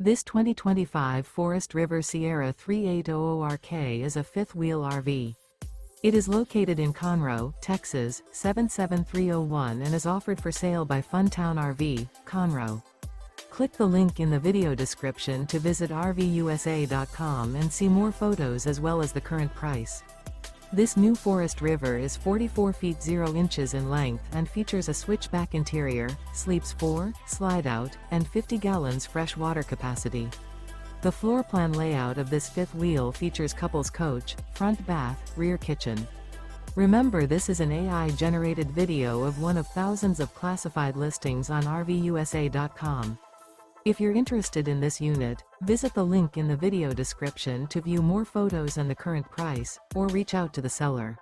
This 2025 Forest River Sierra 3800RK is a fifth-wheel RV. It is located in Conroe, Texas, 77301 and is offered for sale by Funtown RV, Conroe. Click the link in the video description to visit RVUSA.com and see more photos as well as the current price. This new Forest River is 44 feet 0 inches in length and features a switchback interior, sleeps 4, slide-out, and 50 gallons fresh water capacity. The floor plan layout of this fifth wheel features couples coach, front bath, rear kitchen. Remember, this is an AI-generated video of one of thousands of classified listings on RVUSA.com. If you're interested in this unit, visit the link in the video description to view more photos and the current price, or reach out to the seller.